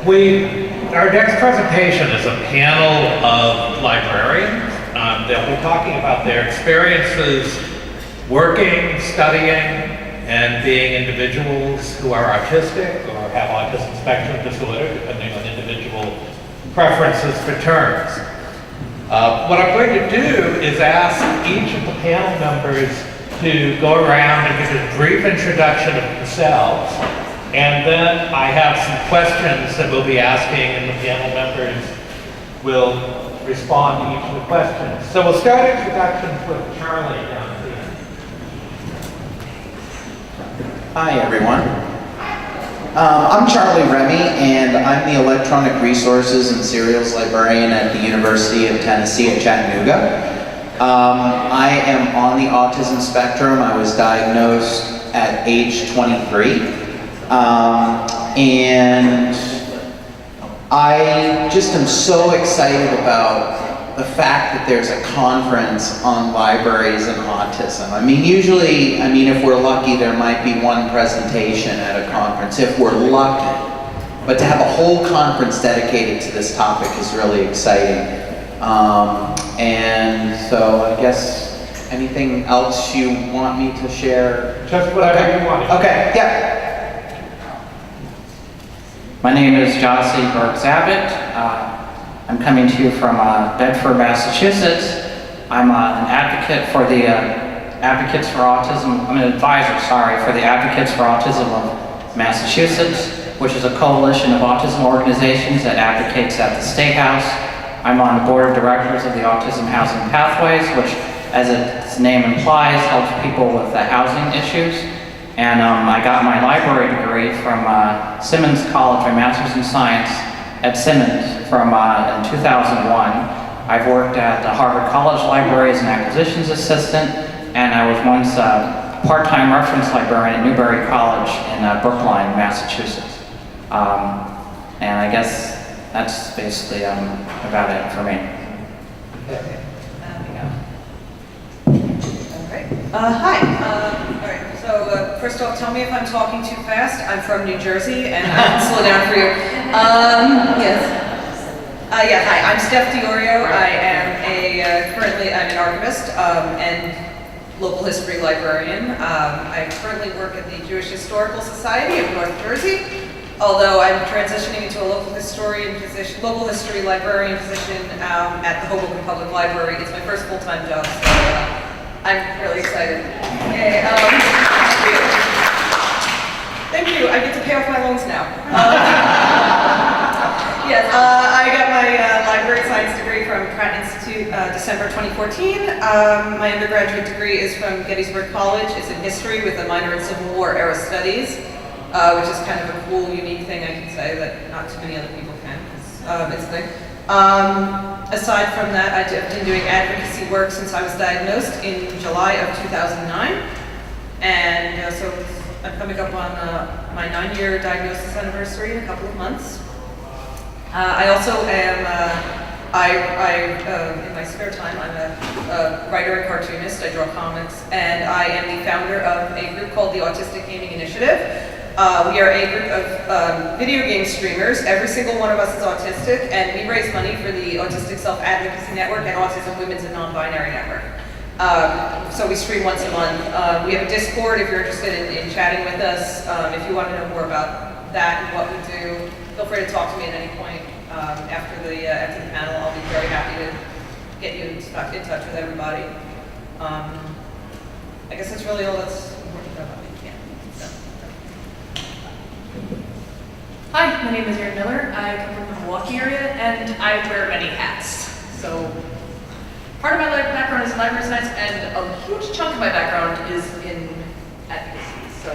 Our next presentation is a panel of librarians. They'll be talking about their experiences working, studying, and being individuals who are autistic or have autism spectrum disorder, depending on individual preferences for terms. What I'm going to do is ask each of the panel members to go around and give a brief introduction of themselves. And then I have some questions that we'll be asking, and the panel members will respond to each of the questions. So we'll start introductions with Charlie down here. Hi, everyone. I'm Charlie Remy, and I'm the Electronic Resources and Serials Librarian at the University of Tennessee at Chattanooga. I am on the autism spectrum. I was diagnosed at age 23. And I just am so excited about the fact that there's a conference on libraries and autism. I mean, usually, if we're lucky, there might be one presentation at a conference, if we're lucky. But to have a whole conference dedicated to this topic is really exciting. And so I guess anything else you want me to share? Just whatever you want. Okay, yeah. My name is Gyasi Burks-Abbott. I'm coming to you from Bedford, Massachusetts. I'm an advocate for the Advocates for Autism. I'm an advisor, for the Advocates for Autism of Massachusetts, which is a coalition of autism organizations that advocates at the State House. I'm on the board of directors of the Autism Housing Pathways, which, as its name implies, helps people with housing issues. And I got my library degree from Simmons College, my master's in science at Simmons in 2001. I've worked at the Harvard College Library as an acquisitions assistant, and I was once a part-time reference librarian at Newbury College in Brookline, Massachusetts. And I guess that's basically about it for me. Hi. All right. So first off, tell me if I'm talking too fast. I'm from New Jersey, and I can slow down for you. Yes. Hi. I'm Steph Diorio. I am currently I'm an archivist and local history librarian. I currently work at the Jewish Historical Society of North Jersey. Although I'm transitioning into a local history librarian position at the Hoboken Public Library. It's my first full-time job. So, I'm really excited. Okay, thank you. I get to pay off my loans now. Yes, I got my library science degree from Pratt Institute December 2014. My undergraduate degree is from Gettysburg College. It's in history with a minor in Civil War era studies, which is kind of a cool, unique thing I can say that not too many other people can. It's a thing. Aside from that, I've been doing advocacy work since I was diagnosed in July of 2009. And so I'm coming up on my 9-year diagnosis anniversary in a couple of months. I also am, in my spare time, I'm a writer and cartoonist. I draw comics, and I am the founder of a group called the Autistic Initiative. We are a group of video game streamers. Every single one of us is autistic, and we raise money for the Autistic Self-Advocacy Network and Autism Women's and Non-Binary Network. So we stream once a month. We have a Discord if you're interested in chatting with us. If you want to know more about that and what we do, feel free to talk to me at any point after the panel. I'll be very happy to get you in touch with everybody. I guess that's really all that's important about me. Hi, my name is Erin Miller. I come from the Milwaukee area, and I wear many hats. So part of my background is in library science, and a huge chunk of my background is in advocacy. So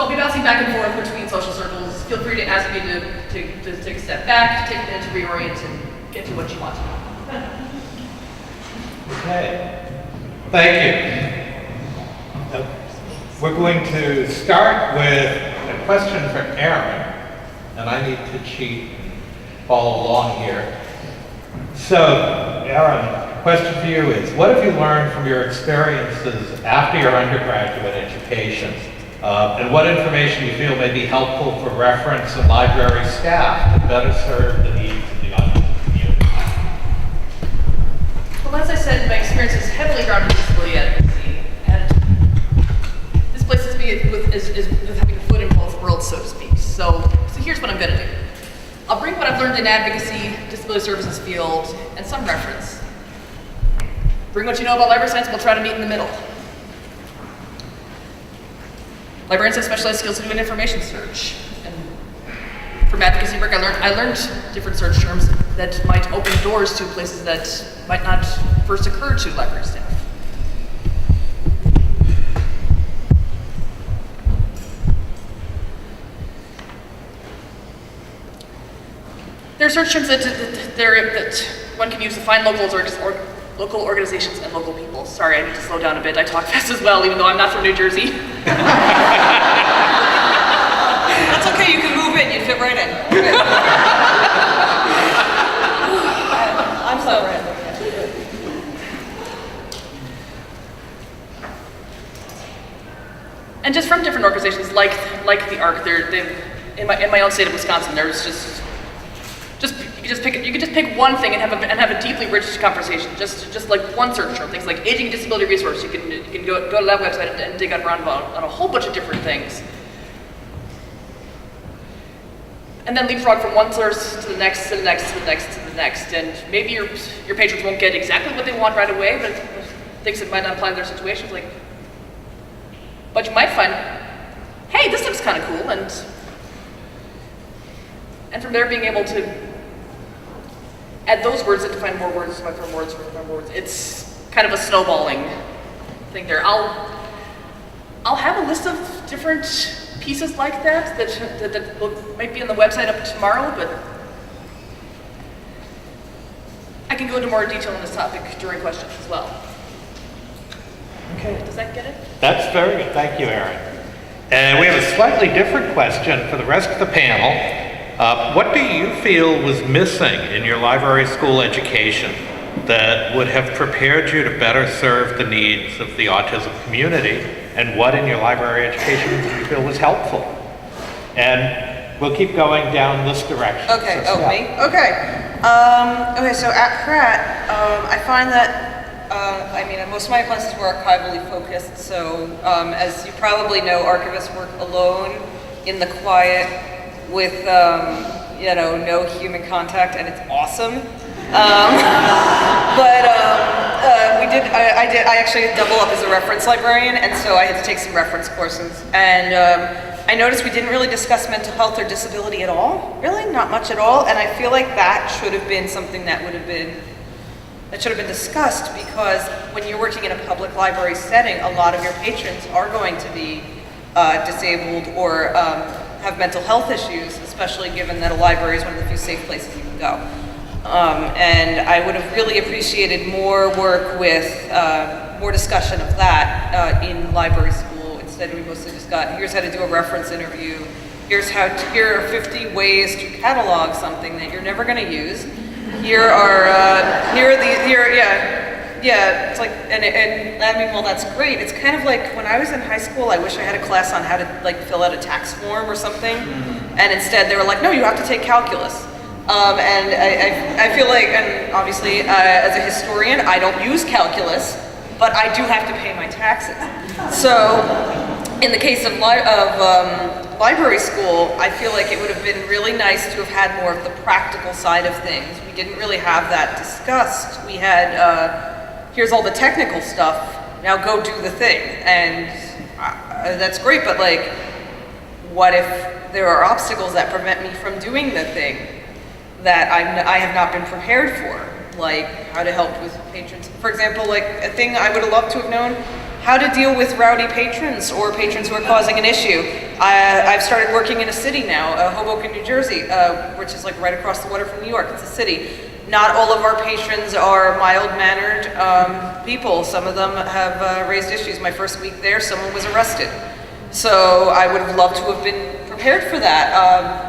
I'll be bouncing back and forth between social circles. Feel free to ask me to take a step back, take a minute to reorient, and get to what you want to know. Okay. Thank you. We're going to start with a question for Erin, and I need to cheat and follow along here. So, Erin, question for you is, what have you learned from your experiences after your undergraduate education And what information you feel may be helpful for reference and library staff to better serve the needs of the autism community. Well, as I said, my experience is heavily grounded in disability advocacy, and this places me with having a foot in both worlds, so to speak. So here's what I'm going to do. I'll bring what I've learned in advocacy, disability services field, and some reference. Bring what you know about library science, and we'll try to meet in the middle. Librarians have specialized skills to do an information search. And from advocacy work, I learned different search terms that might open doors to places that might not first occur to library staff. There are search terms that one can use to find local organizations and local people. Sorry, I need to slow down a bit. I talk fast as well, even though I'm not from New Jersey. That's okay, you can move in, you fit right in. I'm so random. And just from different organizations like the ARC, in my own state of Wisconsin, there's you could just pick one thing and have a deeply rich conversation. Just like one search term, things like aging and disability resource. You can go to that website and dig around on a whole bunch of different things, and then leapfrog from one source to the next, to the next, to the next, to the next. And maybe your patrons won't get exactly what they want right away, but things that might not apply to their situations, but you might find, hey, this looks kind of cool, and from there being able to add those words and to find more words, find more words. It's kind of a snowballing thing there. I'll have a list of different pieces like that might be on the website up tomorrow, but I can go into more detail on this topic during questions as well. Okay. Does that get it? That's very good. Thank you, Erin. And we have a slightly different question for the rest of the panel. What do you feel was missing in your library school education that would have prepared you to better serve the needs of the autism community? And what in your library education do you feel was helpful? And we'll keep going down this direction. Okay, So, me? Okay. Okay, so at Pratt, I find that, most of my classes were archivally focused, so as you probably know, archivists work alone in the quiet with, no human contact, and it's awesome. I actually double up as a reference librarian, and so I had to take some reference courses. And I noticed we didn't really discuss mental health or disability at all. Really, not much at all. And I feel like that should have been something that should have been discussed, because when you're working in a public library setting, a lot of your patrons are going to be disabled or have mental health issues, especially given that a library is one of the few safe places you can go. And I would have really appreciated more work with more discussion of that in library school. Instead, we mostly just got, here's how to do a reference interview. Here are 50 ways to catalog something that you're never going to use. It's like, well, that's great. It's kind of like when I was in high school, I wish I had a class on how to fill out a tax form or something. And instead they were like, no, you have to take calculus. And I feel like, and obviously as a historian, I don't use calculus, but I do have to pay my taxes. So in the case of library school, I feel like it would have been really nice to have had more of the practical side of things. We didn't really have that discussed. We had, here's all the technical stuff, now go do the thing. And that's great, but what if there are obstacles that prevent me from doing the thing that I have not been prepared for? Like how to help with patrons. For example, a thing I would have loved to have known, how to deal with rowdy patrons or patrons who are causing an issue. I've started working in a city now, Hoboken, New Jersey, which is right across the water from New York. It's a city. Not all of our patrons are mild-mannered people. Some of them have raised issues. My first week there, someone was arrested. So I would have loved to have been prepared for that.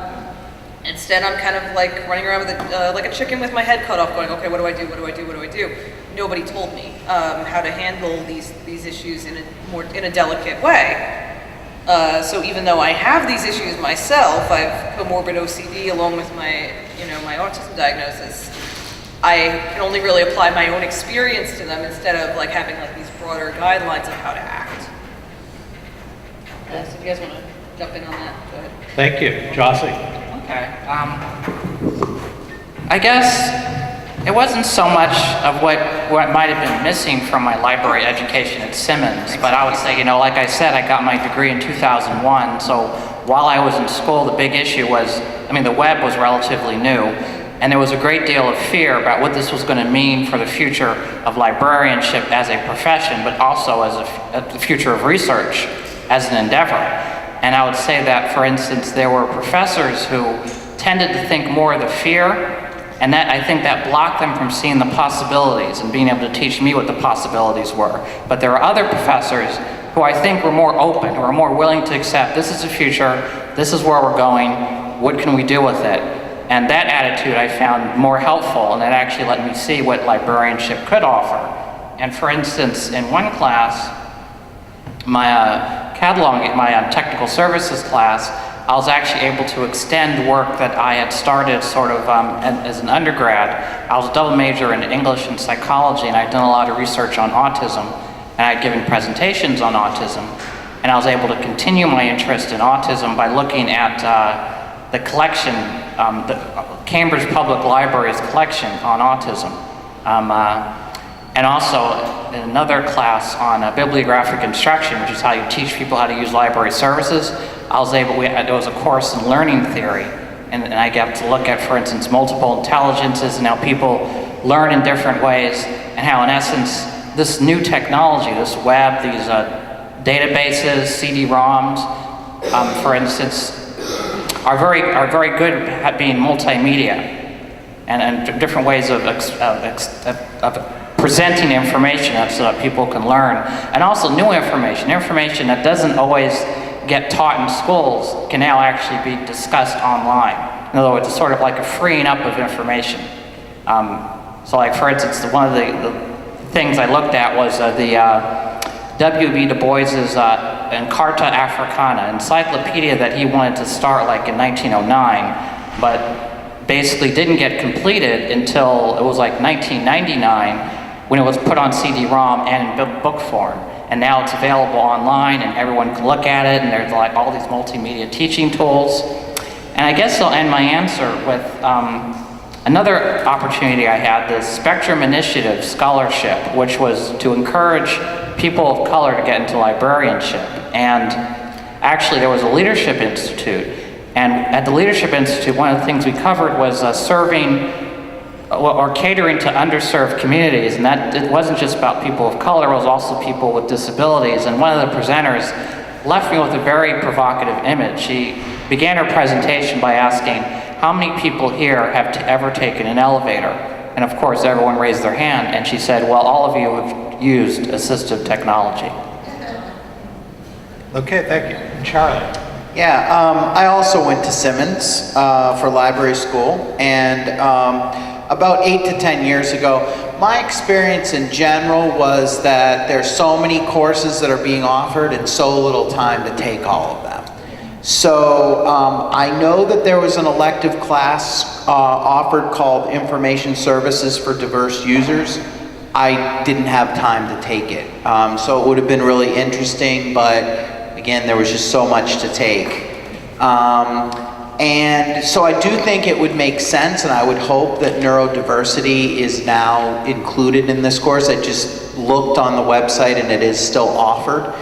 Instead, I'm kind of running around with like a chicken with my head cut off, going, okay, what do I do? What do I do? What do I do? Nobody told me how to handle these issues in a delicate way. So even though I have these issues myself, I have comorbid OCD along with my, my autism diagnosis. I can only really apply my own experience to them instead of like having like these broader guidelines of how to act. So if you guys want to jump in on that, go ahead. Thank you. Gyasi? Okay. I guess it wasn't so much of what might have been missing from my library education at Simmons, but I would say, like I said, I got my degree in 2001, so while I was in school, the big issue was, the web was relatively new, and there was a great deal of fear about what this was going to mean for the future of librarianship as a profession, but also as the future of research as an endeavor. And I would say that, for instance, there were professors who tended to think more of the fear, and that I think that blocked them from seeing the possibilities and being able to teach me what the possibilities were. But there are other professors who I think were more open, who are more willing to accept, this is the future, this is where we're going, what can we do with it? And that attitude I found more helpful, and it actually let me see what librarianship could offer. And for instance, in one class, my technical services class, I was actually able to extend work that I had started sort of as an undergrad. I was a double major in English and psychology, and I'd done a lot of research on autism, and I'd given presentations on autism, and I was able to continue my interest in autism by looking at the collection, the Cambridge Public Library's collection on autism. And also in another class on bibliographic instruction, which is how you teach people how to use library services, there was a course in learning theory, and I got to look at, for instance, multiple intelligences and how people learn in different ways, and how in essence, this new technology, this web, these databases, CD-ROMs, for instance, are very good at being multimedia and different ways of presenting information so that people can learn, and also new information that doesn't always get taught in schools can now actually be discussed online. In other words, it's sort of like a freeing up of information. So like for instance, one of the things I looked at was the W.B. Du Bois's Encarta Africana, encyclopedia that he wanted to start like in 1909, but basically didn't get completed until it was like 1999, when it was put on CD-ROM and in book form. And now it's available online and everyone can look at it, and there's like all these multimedia teaching tools. And I guess I'll end my answer with another opportunity I had, the Spectrum Initiative Scholarship, which was to encourage people of color to get into librarianship. And actually there was a Leadership Institute. And at the Leadership Institute, one of the things we covered was serving or catering to underserved communities, and that it wasn't just about people of color, it was also people with disabilities. And one of the presenters left me with a very provocative image. She began her presentation by asking, how many people here have ever taken an elevator? And of course everyone raised their hand, and she said, well, all of you have used assistive technology. Okay, thank you. Charlie? Yeah, I also went to Simmons for library school, and about 8 to 10 years ago, my experience in general was that there's so many courses that are being offered and so little time to take all of them. So I know that there was an elective class offered called Information Services for Diverse Users. I didn't have time to take it. So it would have been really interesting, but again, there was just so much to take. And so I do think it would make sense, and I would hope that neurodiversity is now included in this course. I just looked on the website and it is still offered.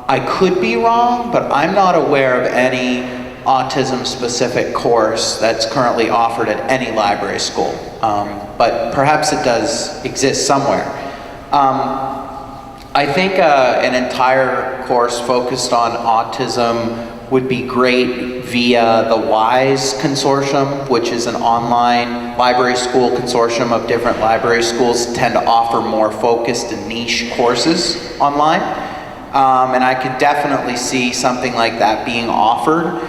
I could be wrong, but I'm not aware of any autism-specific course that's currently offered at any library school. But perhaps it does exist somewhere. I think an entire course focused on autism would be great via the WISE Consortium, which is an online library school consortium of different library schools tend to offer more focused and niche courses online. And I could definitely see something like that being offered.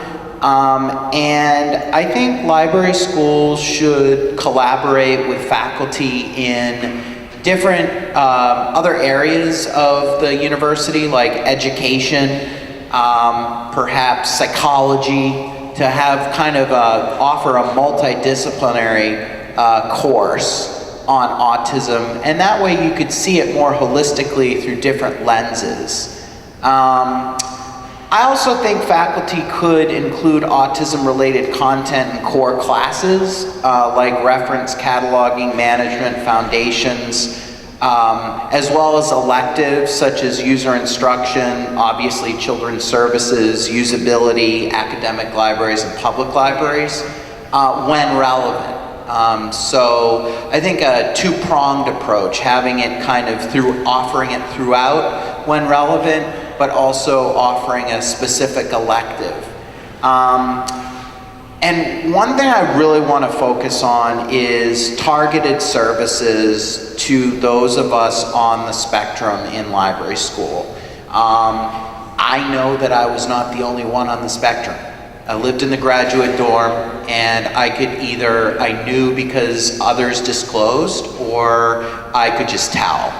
And I think library schools should collaborate with faculty in different other areas of the university, like education, perhaps psychology, to have kind of offer a multidisciplinary course on autism, and that way you could see it more holistically through different lenses. I also think faculty could include autism-related content in core classes, like reference cataloging, management, foundations, as well as electives such as user instruction, obviously children's services, usability, academic libraries, and public libraries, when relevant. So I think a two-pronged approach, having it kind of offering it throughout when relevant, but also offering a specific elective. And one thing I really want to focus on is targeted services to those of us on the spectrum in library school. I know that I was not the only one on the spectrum. I lived in the graduate dorm, and I knew because others disclosed, or I could just tell.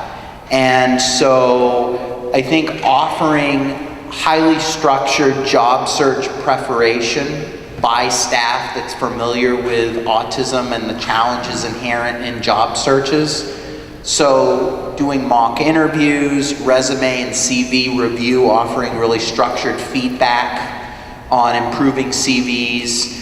And so I think offering highly structured job search preparation by staff that's familiar with autism and the challenges inherent in job searches. So doing mock interviews, resume and CV review, offering really structured feedback on improving CVs,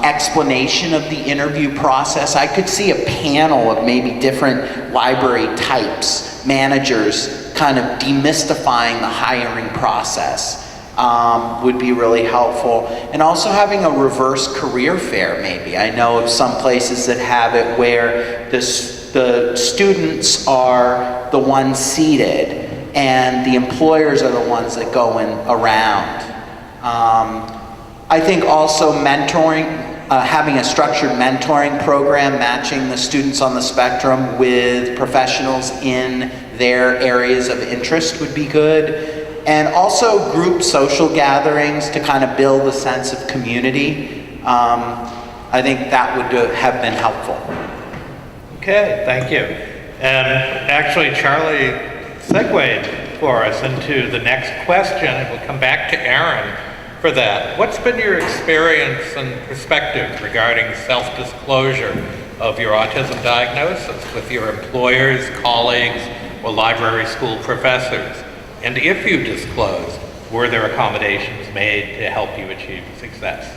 explanation of the interview process. I could see a panel of maybe different library types, managers, kind of demystifying the hiring process would be really helpful. And also having a reverse career fair maybe. I know of some places that have it where the students are the ones seated and the employers are the ones that go around. I think also mentoring, having a structured mentoring program, matching the students on the spectrum with professionals in their areas of interest would be good. And also group social gatherings to kind of build a sense of community. I think that would have been helpful. Okay, thank you. And actually, Charlie segued for us into the next question, and we'll come back to Erin for that. What's been your experience and perspective regarding self-disclosure of your autism diagnosis with your employers, colleagues, or library school professors? And if you disclosed, were there accommodations made to help you achieve success?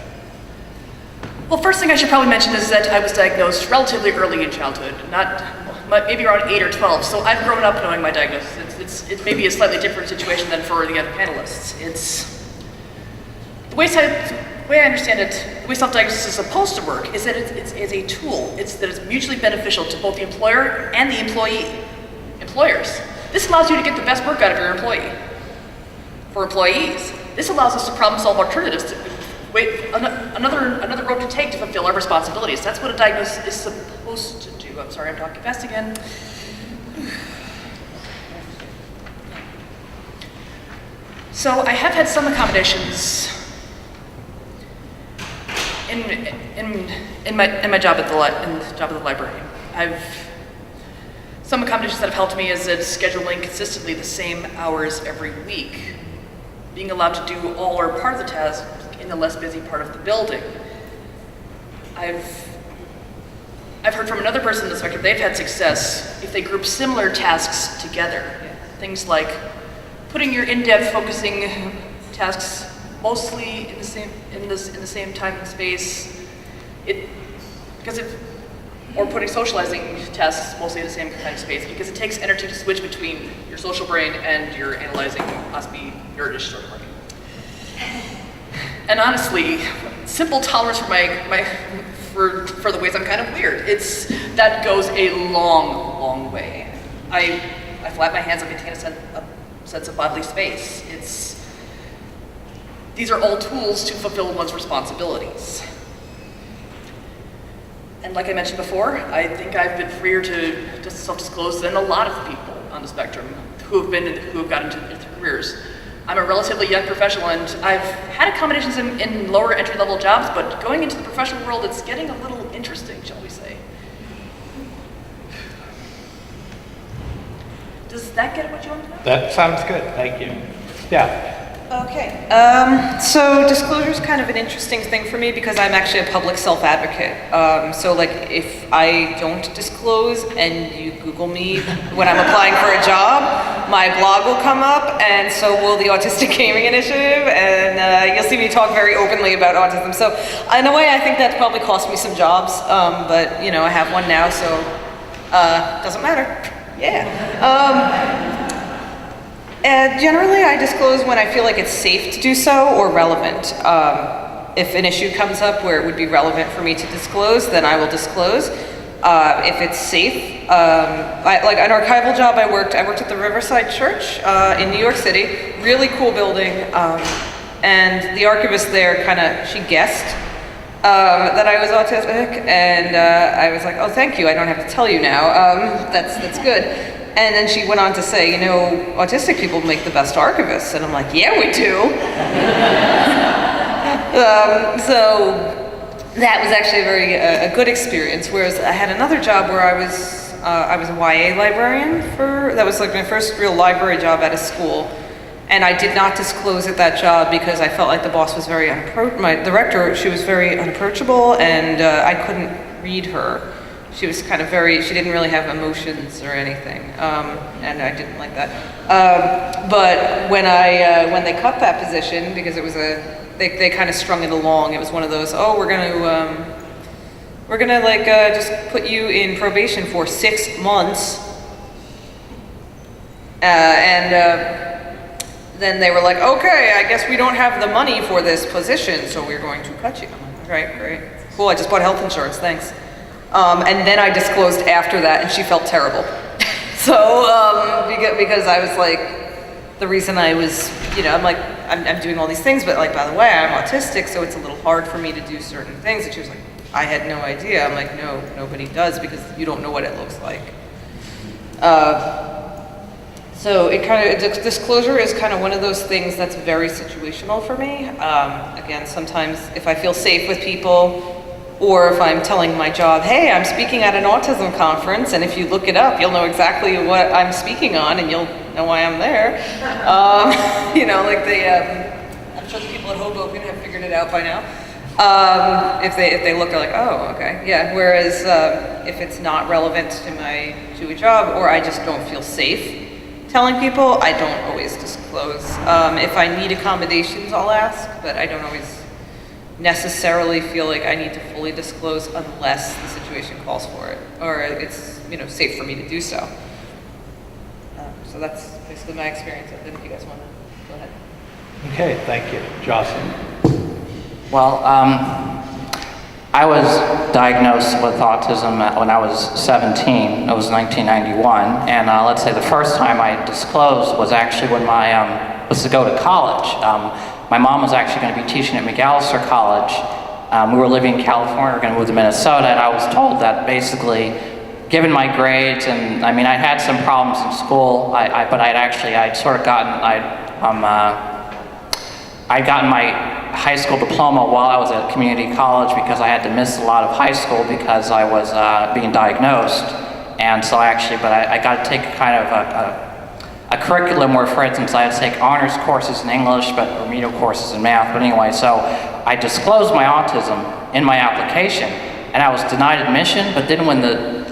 Well, first thing I should probably mention is that I was diagnosed relatively early in childhood, maybe around 8 or 12, so I've grown up knowing my diagnosis. It's maybe a slightly different situation than for the other panelists. The way I understand it, the way self-diagnosis is supposed to work is that it's a tool. That it's mutually beneficial to both the employer and the employee. Employers, this allows you to get the best work out of your employee. For employees, this allows us to problem solve alternatives, another road to take to fulfill our responsibilities. That's what a diagnosis is supposed to do. I'm sorry, I'm talking fast again. So I have had some accommodations in my job at the library. Some accommodations that have helped me is that scheduling consistently the same hours every week, being allowed to do all or part of the task in the less busy part of the building. I've heard from another person in the spectrum, they've had success if they group similar tasks together. Things like putting your in-depth focusing tasks mostly in the same time and space. Or putting socializing tasks mostly in the same time and space, because it takes energy to switch between your social brain and your analyzing, possibly nerdish sort of brain. And honestly, simple tolerance for the ways I'm kind of weird. That goes a long, long way. I flap my hands and maintain a sense of bodily space. These are all tools to fulfill one's responsibilities. And like I mentioned before, I think I've been freer to just self-disclose than a lot of people on the spectrum who have gotten into careers. I'm a relatively young professional, and I've had accommodations in lower entry-level jobs, but going into the professional world, it's getting a little interesting, shall we say. Does that get what you want to know? That sounds good, thank you. Yeah. Okay, so disclosure is kind of an interesting thing for me because I'm actually a public self-advocate. So like if I don't disclose and you Google me when I'm applying for a job, my blog will come up and so will the Autistic Gaming Initiative, and you'll see me talk very openly about autism. So in a way I think that's probably cost me some jobs, but you know, I have one now, so doesn't matter. Yeah. And generally, I disclose when I feel like it's safe to do so or relevant. If an issue comes up where it would be relevant for me to disclose, then I will disclose. If it's safe, like an archival job I worked at the Riverside Church in New York City, really cool building, and the archivist there she guessed that I was autistic, and I was like, oh, thank you, I don't have to tell you now, that's good. And then she went on to say, you know, autistic people make the best archivists. And I'm like, yeah, we do. So that was actually a good experience. Whereas I had another job where I was a YA librarian that was like my first real library job at a school. And I did not disclose at that job because I felt like the boss was very my director, she was very unapproachable, and I couldn't read her. She was kind of she didn't really have emotions or anything, and I didn't like that. But when they cut that position, because it was they kind of strung it along, it was one of those, oh, we're gonna like just put you in probation for 6 months, then they were like, okay, I guess we don't have the money for this position, so we're going to cut you. I'm like, all right, great, cool, I just bought health insurance, thanks. And then I disclosed after that, and she felt terrible. So, because I was like, the reason I was, you know, I'm like, I'm doing all these things, but like, by the way, I'm autistic, so it's a little hard for me to do certain things. And she was like, I had no idea. I'm like, no, nobody does, because you don't know what it looks like. So disclosure is kind of one of those things that's very situational for me. Again, sometimes if I feel safe with people, or if I'm telling my job, hey, I'm speaking at an autism conference, and if you look it up, you'll know exactly what I'm speaking on, and you'll know why I'm there. You know, like I'm sure the people at Hoboken have figured it out by now. If they look, they're like, oh, okay, yeah. Whereas if it's not relevant to a job, or I just don't feel safe telling people, I don't always disclose. If I need accommodations, I'll ask, but I don't always necessarily feel like I need to fully disclose unless the situation calls for it, or it's, you know, safe for me to do so. So that's basically my experience. I think you guys want to go ahead. Okay, thank you. Gyasi. Well, I was diagnosed with autism when I was 17. It was 1991, and let's say the first time I disclosed was actually when was to go to college. My mom was actually going to be teaching at McAllister College. We were living in California, we were going to move to Minnesota, and I was told that basically, given my grades, and I mean, I had some problems in school, but I'd sort of gotten, I'd gotten my high school diploma while I was at community college because I had to miss a lot of high school because I was being diagnosed. And so I got to take kind of a curriculum where, for instance, I had to take honors courses in English, but remedial courses in math. But anyway, so I disclosed my autism in my application, and I was denied admission. But then when the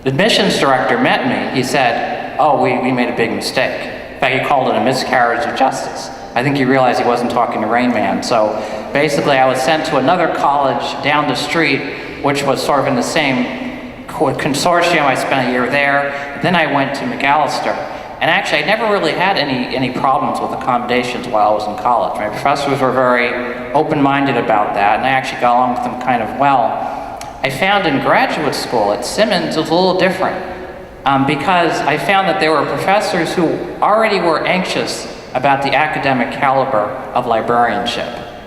admissions director met me, he said, oh, we made a big mistake. In fact, he called it a miscarriage of justice. I think he realized he wasn't talking to Rain Man. So basically, I was sent to another college down the street, which was sort of in the same consortium. I spent a year there. Then I went to McAllister. And actually, I never really had any problems with accommodations while I was in college. My professors were very open-minded about that, and I actually got along with them kind of well. I found in graduate school at Simmons it was a little different, because I found that there were professors who already were anxious about the academic caliber of librarianship.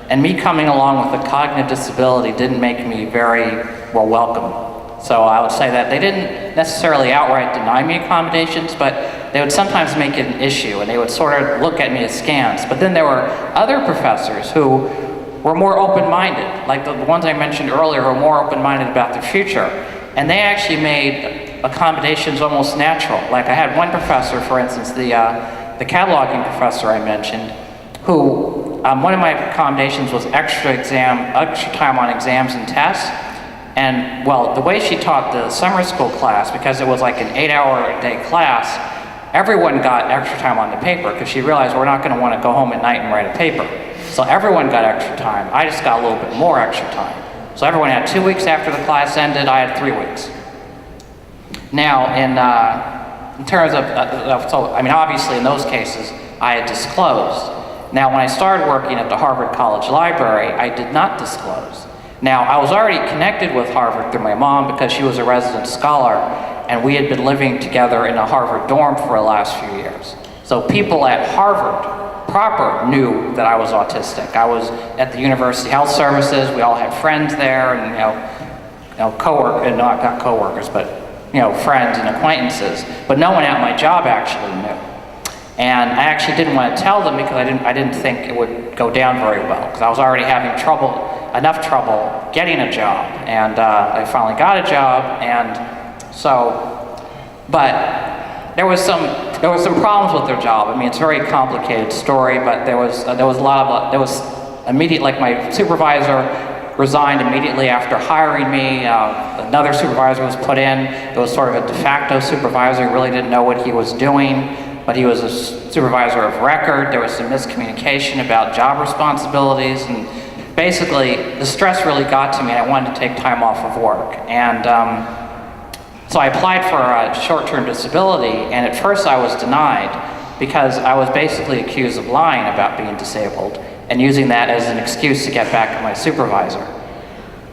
And me coming along with a cognitive disability didn't make me very well welcome. So I would say that they didn't necessarily outright deny me accommodations, but they would sometimes make it an issue, and they would sort of look at me askance. But then there were other professors who were more open-minded, like the ones I mentioned earlier, who were more open-minded about the future. And they actually made accommodations almost natural. Like I had one professor, for instance, the cataloging professor I mentioned, who, one of my accommodations was extra time on exams and tests. And well, the way she taught the summer school class, because it was like an 8-hour-a-day class, everyone got extra time on the paper because she realized we're not going to want to go home at night and write a paper. So everyone got extra time. I just got a little bit more extra time. So everyone had 2 weeks after the class ended. I had 3 weeks. Now, in terms of, obviously in those cases, I had disclosed. Now, when I started working at the Harvard College Library, I did not disclose. Now, I was already connected with Harvard through my mom because she was a resident scholar, and we had been living together in a Harvard dorm for the last few years. So people at Harvard proper knew that I was autistic. I was at the University Health Services. We all had friends there, and not coworkers, but friends and acquaintances. But no one at my job actually knew. And I actually didn't want to tell them because I didn't think it would go down very well, because I was already having enough trouble getting a job, and I finally got a job, and so, but there was some problems with their job. I mean, it's a very complicated story, but there was like my supervisor resigned immediately after hiring me. Another supervisor was put in. It was sort of a de facto supervisor who really didn't know what he was doing, but he was a supervisor of record. There was some miscommunication about job responsibilities, and basically the stress really got to me, and I wanted to take time off of work. And so I applied for a short-term disability, and at first I was denied because I was basically accused of lying about being disabled and using that as an excuse to get back at my supervisor.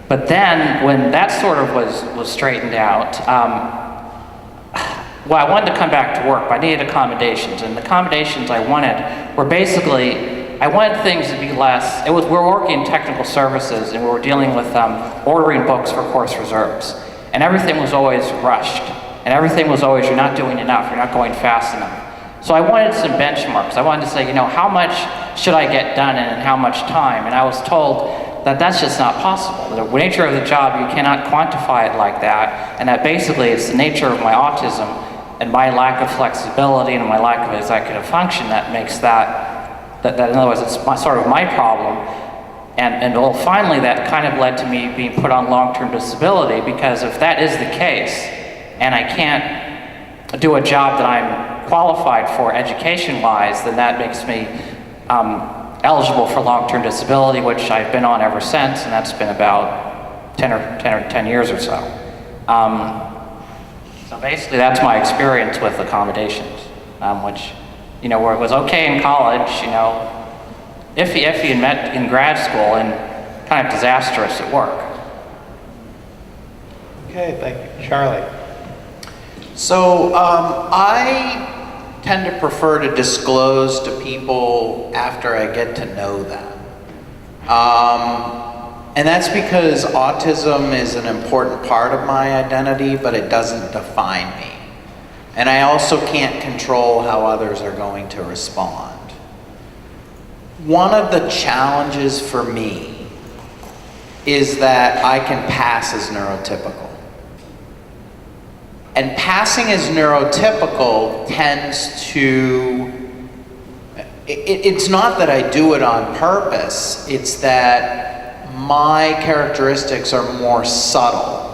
But then, when that sort of was straightened out, I wanted to come back to work, but I needed accommodations, and the accommodations I wanted were basically, I wanted things to be less, we're working in technical services, and we were dealing with ordering books for course reserves, and everything was always rushed, and everything was always, you're not doing enough, you're not going fast enough. So I wanted some benchmarks. I wanted to say, how much should I get done and how much time? And I was told that that's just not possible. The nature of the job, you cannot quantify it like that, and that basically it's the nature of my autism and my lack of flexibility and my lack of executive function that makes that in other words, it's sort of my problem. And well, finally that kind of led to me being put on long-term disability, because if that is the case, and I can't do a job that I'm qualified for education-wise, then that makes me eligible for long-term disability, which I've been on ever since, and that's been about 10 years or so. So basically that's my experience with accommodations, which, where it was okay in college, iffy in grad school, and kind of disastrous at work. Okay, thank you. Charlie. So I tend to prefer to disclose to people after I get to know them. And that's because autism is an important part of my identity, but it doesn't define me. And I also can't control how others are going to respond. One of the challenges for me is that I can pass as neurotypical. And passing as neurotypical tends to, it's not that I do it on purpose, it's that my characteristics are more subtle.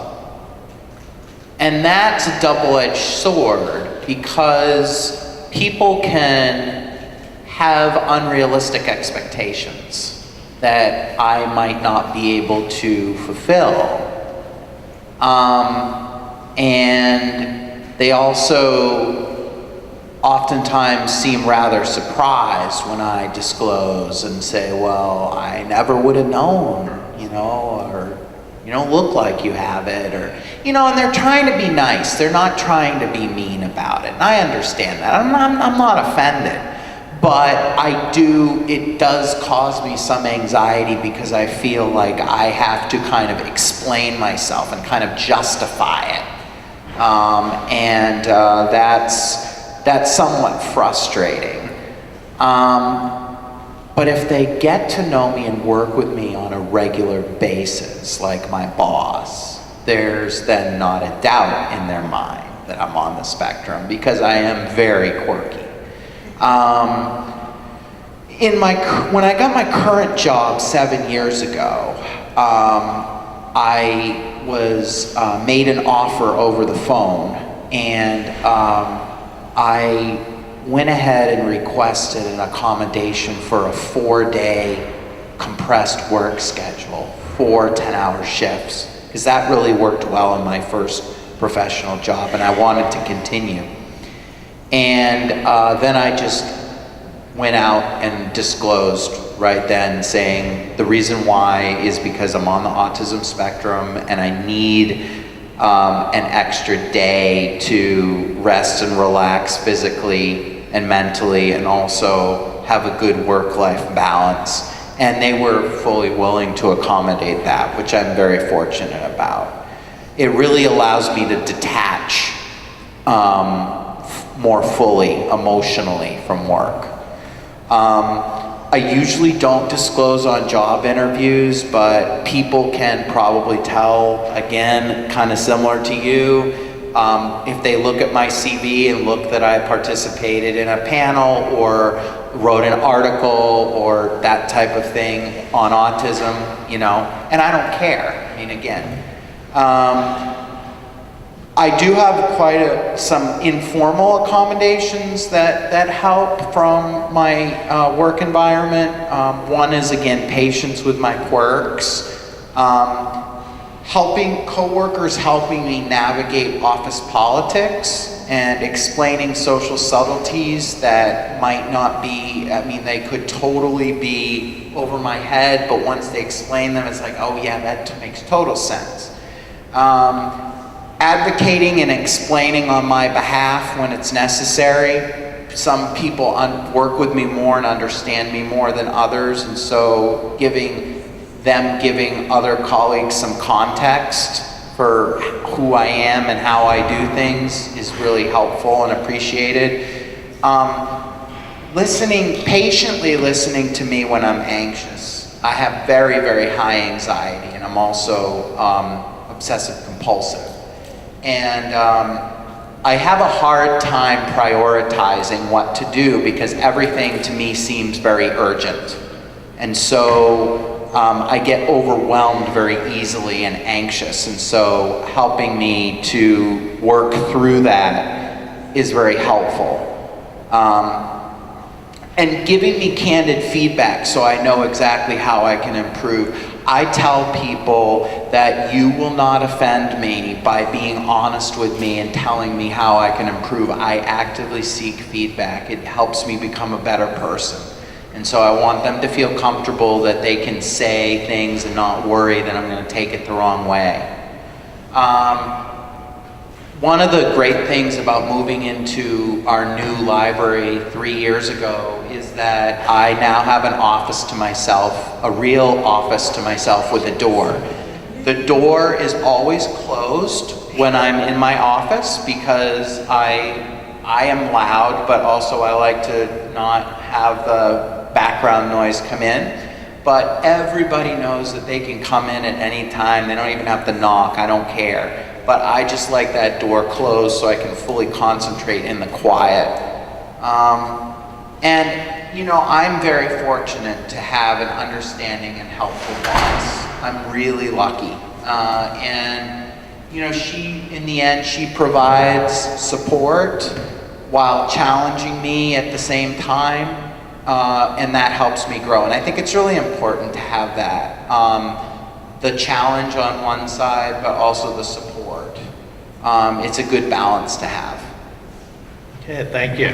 And that's a double-edged sword, because people can have unrealistic expectations that I might not be able to fulfill. And they also oftentimes seem rather surprised when I disclose and say, well, I never would have known, or you don't look like you have it, or, and they're trying to be nice. They're not trying to be mean about it. And I understand that. I'm not offended. But it does cause me some anxiety, because I feel like I have to kind of explain myself and kind of justify it. That's somewhat frustrating. But if they get to know me and work with me on a regular basis, like my boss, there's then not a doubt in their mind that I'm on the spectrum, because I am very quirky. when I got my current job 7 years ago, I was made an offer over the phone, and I went ahead and requested an accommodation for a 4-day compressed work schedule, 4 10-hour shifts, because that really worked well in my first professional job, and I wanted to continue. And then I just went out and disclosed right then, saying the reason why is because I'm on the autism spectrum and I need an extra day to rest and relax physically and mentally, and also have a good work-life balance. And they were fully willing to accommodate that, which I'm very fortunate about. It really allows me to detach more fully emotionally from work. I usually don't disclose on job interviews, but people can probably tell, again, kind of similar to you, if they look at my CV and look that I participated in a panel or wrote an article or that type of thing on autism, you know, and I don't care. I mean, again, I do have some informal accommodations that help from my work environment. One is, again, patience with my quirks. Helping coworkers, helping me navigate office politics and explaining social subtleties that might not be, I mean, they could totally be over my head, but once they explain them, it's like, oh yeah, that makes total sense. Advocating and explaining on my behalf when it's necessary. Some people work with me more and understand me more than others, and so giving other colleagues some context for who I am and how I do things is really helpful and appreciated. Patiently listening to me when I'm anxious. I have very, very high anxiety, and I'm also obsessive compulsive. And I have a hard time prioritizing what to do because everything to me seems very urgent. And so I get overwhelmed very easily and anxious, and so helping me to work through that is very helpful. And giving me candid feedback so I know exactly how I can improve. I tell people that you will not offend me by being honest with me and telling me how I can improve. I actively seek feedback. It helps me become a better person. And so I want them to feel comfortable that they can say things and not worry that I'm going to take it the wrong way. One of the great things about moving into our new library 3 years ago is that I now have an office to myself, a real office to myself with a door. The door is always closed when I'm in my office because I am loud, but also I like to not have the background noise come in. But everybody knows that they can come in at any time. They don't even have to knock. I don't care. But I just like that door closed so I can fully concentrate in the quiet. And, you know, I'm very fortunate to have an understanding and helpful boss. I'm really lucky. And, you know, in the end, she provides support while challenging me at the same time. And that helps me grow. And I think it's really important to have that. The challenge on one side, but also the support. It's a good balance to have. Okay, thank you.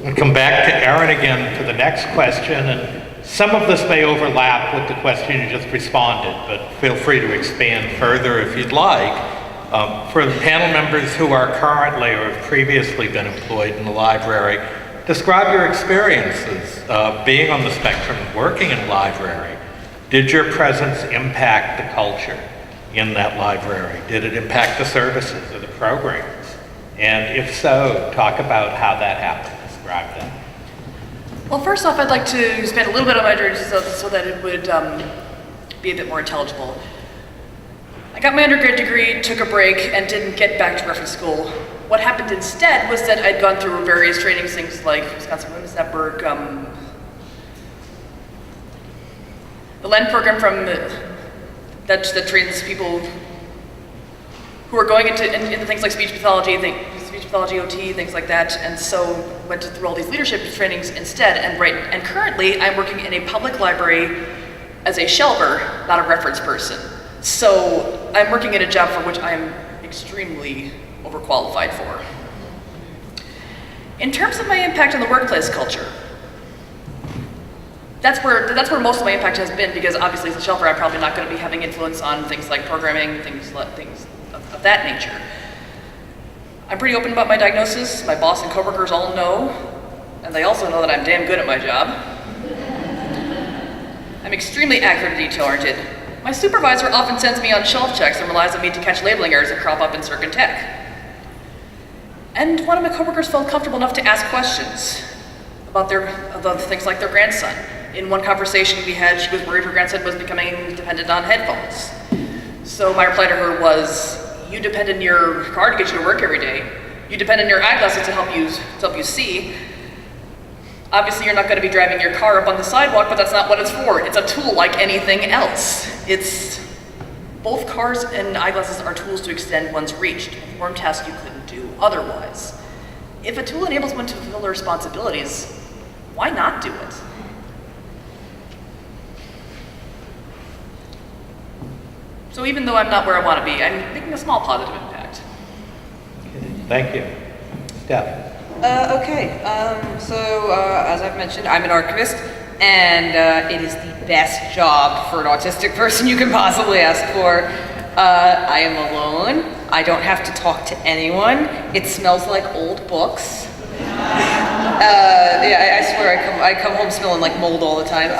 We'll come back to Erin again for the next question, and some of this may overlap with the question you just responded, but feel free to expand further if you'd like. For the panel members who are currently or have previously been employed in the library, describe your experiences being on the spectrum and working in a library. Did your presence impact the culture in that library? Did it impact the services or the programs? And if so, talk about how that happened. Describe that. Well, first off, I'd like to expand a little bit on my journey so that it would be a bit more intelligible. I got my undergrad degree, took a break, and didn't get back to reference school. What happened instead was that I'd gone through various trainings, things like Wisconsin Women's Network, the LEND program that trains people who are going into things like speech pathology, OT, things like that, and so went through all these leadership trainings instead. And currently, I'm working in a public library as a shelver, not a reference person. So I'm working in a job for which I am extremely overqualified for. In terms of my impact on the workplace culture, that's where most of my impact has been, because obviously as a shelver, I'm probably not going to be having influence on things like programming, things of that nature. I'm pretty open about my diagnosis. My boss and coworkers all know, and they also know that I'm damn good at my job. I'm extremely accurate and detail-oriented. My supervisor often sends me on shelf checks and relies on me to catch labeling errors that crop up in circuit tech. And one of my coworkers felt comfortable enough to ask questions about things like their grandson. In one conversation we had, she was worried her grandson was becoming dependent on headphones. So my reply to her was, you depend on your car to get you to work every day. You depend on your eyeglasses to help you see. Obviously, you're not going to be driving your car up on the sidewalk, but that's not what it's for. It's a tool like anything else. Both cars and eyeglasses are tools to extend one's reach, to perform tasks you couldn't do otherwise. If a tool enables one to fulfill their responsibilities, why not do it? So even though I'm not where I want to be, I'm making a small positive impact. Thank you. Steph. As I've mentioned, I'm an archivist, and it is the best job for an autistic person you can possibly ask for. I am alone. I don't have to talk to anyone. It smells like old books. I swear I come home smelling like mold all the time.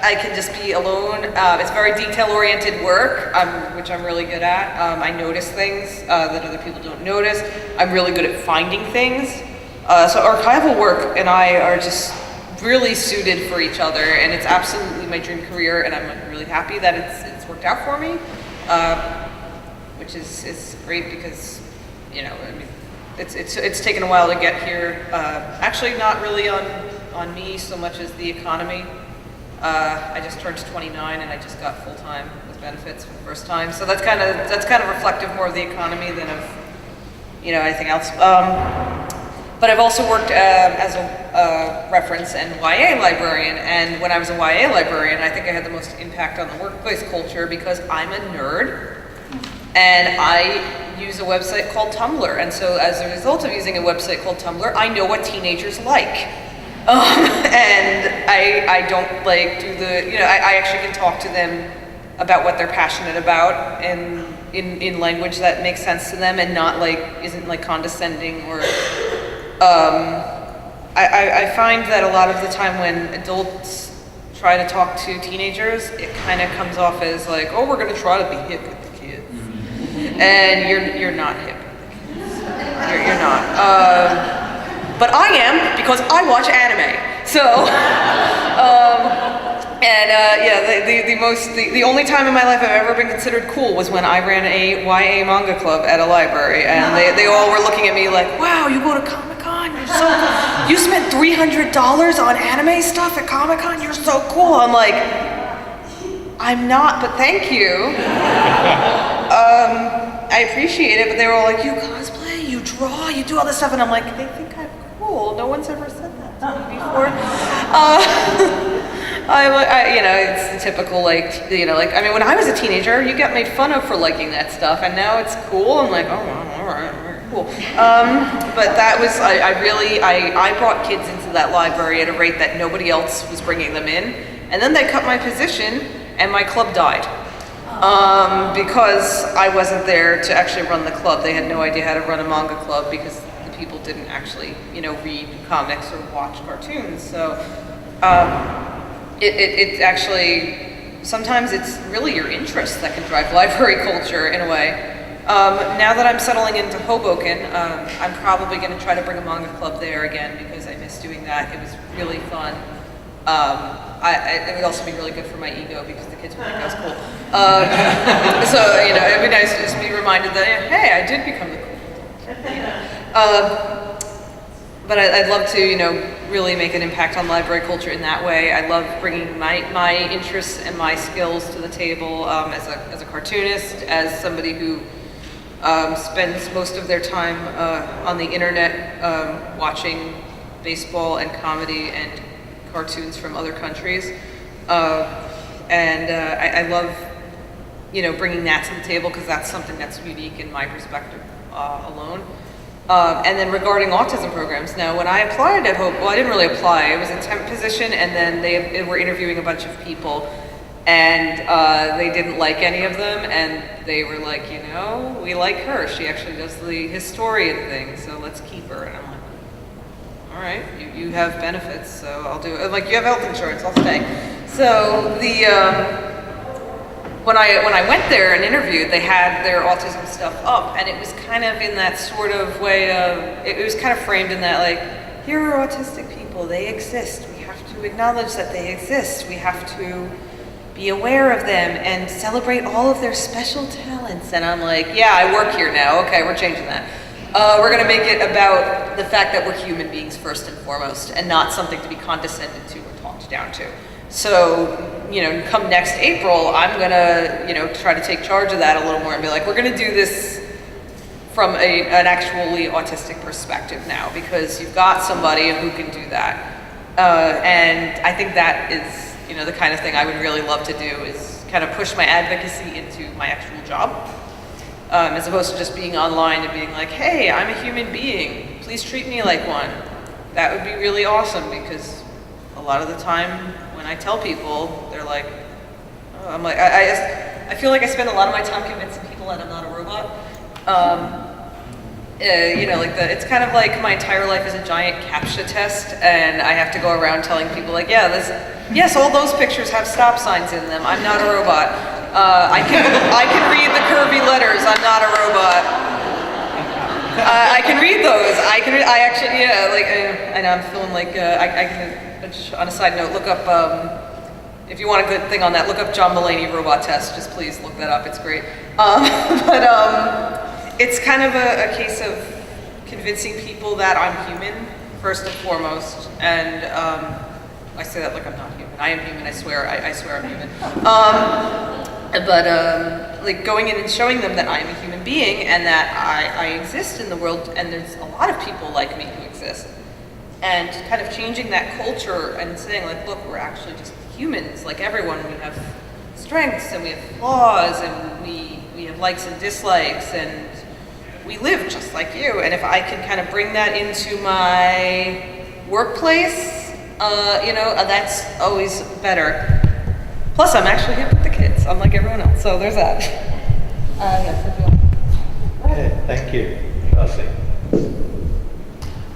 I can just be alone. It's very detail-oriented work, which I'm really good at. I notice things that other people don't notice. I'm really good at finding things. So archival work and I are just really suited for each other, and it's absolutely my dream career, and I'm really happy that it's worked out for me, which is great because, you know, I mean, it's taken a while to get here. Actually, not really on me so much as the economy. I just turned 29 and I just got full-time with benefits for the first time. So that's kind of reflective more of the economy than of, you know, anything else. But I've also worked as a reference and YA librarian, and when I was a YA librarian, I think I had the most impact on the workplace culture because I'm a nerd and I use a website called Tumblr. And so as a result of using a website called Tumblr, I know what teenagers like. And I don't like do the, you know, I actually can talk to them about what they're passionate about and in language that makes sense to them and not like, isn't like condescending or, I find that a lot of the time when adults try to talk to teenagers, it kind of comes off as like, oh, we're gonna try to be hip with the kids. And you're not hip with the kids. You're not. But I am, because I watch anime. So, the only time in my life I've ever been considered cool was when I ran a YA manga club at a library, and they all were looking at me like, wow, you go to Comic-Con, you're so cool. You spent $300 on anime stuff at Comic-Con, you're so cool. I'm like, I'm not, but thank you. I appreciate it, but they were all like, you cosplay, you draw, you do all this stuff, and I'm like, they think I'm cool. No one's ever said that to me before. You know, it's the typical, like, you know, like, I mean, when I was a teenager, you got made fun of for liking that stuff, and now it's cool. I'm like, oh, all right, cool. But that was, I brought kids into that library at a rate that nobody else was bringing them in, and then they cut my position, and my club died. Because I wasn't there to actually run the club. They had no idea how to run a manga club because the people didn't actually, you know, read comics or watch cartoons. So it actually, sometimes it's really your interests that can drive library culture in a way. Now that I'm settling into Hoboken, I'm probably going to try to bring a manga club there again because I miss doing that. It was really fun. It would also be really good for my ego because the kids would think I was cool. So, you know, it'd be nice to just be reminded that, hey, I did become the cool. but I'd love to, you know, really make an impact on library culture in that way. I love bringing my interests and my skills to the table as a cartoonist, as somebody who spends most of their time on the internet watching baseball and comedy and cartoons from other countries. I love, you know, bringing that to the table because that's something that's unique in my perspective alone. And then regarding autism programs, now when I applied at Hope, well, I didn't really apply. It was a temp position, and then they were interviewing a bunch of people, and they didn't like any of them, and they were like, you know, we like her. She actually does the historian thing, so let's keep her. And I'm like, all right, you have benefits, so I'll do it. Like, you have health insurance, I'll stay. So when I went there and interviewed, they had their autism stuff up, and it was kind of in that sort of way of, it was kind of framed in that, like, here are autistic people, they exist, we have to acknowledge that they exist, we have to be aware of them and celebrate all of their special talents. And I'm like, yeah, I work here now, okay, we're changing that. We're gonna make it about the fact that we're human beings first and foremost, and not something to be condescended to or talked down to. So, you know, come next April, I'm gonna, you know, try to take charge of that a little more and be like, we're gonna do this from an actually autistic perspective now, because you've got somebody who can do that. And I think that is, you know, the kind of thing I would really love to do, is kind of push my advocacy into my actual job, as opposed to just being online and being like, hey, I'm a human being, please treat me like one. That would be really awesome, because a lot of the time when I tell people, they're like, oh, I'm like, I feel like I spend a lot of my time convincing people that I'm not a robot. You know, like it's kind of like my entire life is a giant CAPTCHA test, and I have to go around telling people like, yeah, yes, all those pictures have stop signs in them. I'm not a robot. I can read the curvy letters. I'm not a robot. I can read those. I actually, yeah, like, I know I'm feeling like, I can, on a side note, look up, if you want a good thing on that, look up John Mulaney robot test. Just please look that up, it's great. It's kind of a case of convincing people that I'm human, first and foremost, and I say that like I'm not human. I am human, I swear I'm human. Like going in and showing them that I'm a human being and that I exist in the world, and there's a lot of people like me who exist. And kind of changing that culture and saying like, look, we're actually just humans, like everyone. We have strengths and we have flaws, and we have likes and dislikes, and we live just like you. And if I can kind of bring that into my workplace, you know, that's always better. Plus, I'm actually hip with the kids, unlike everyone else, so there's that. Yes, if you want. Okay, thank you. Gyasi.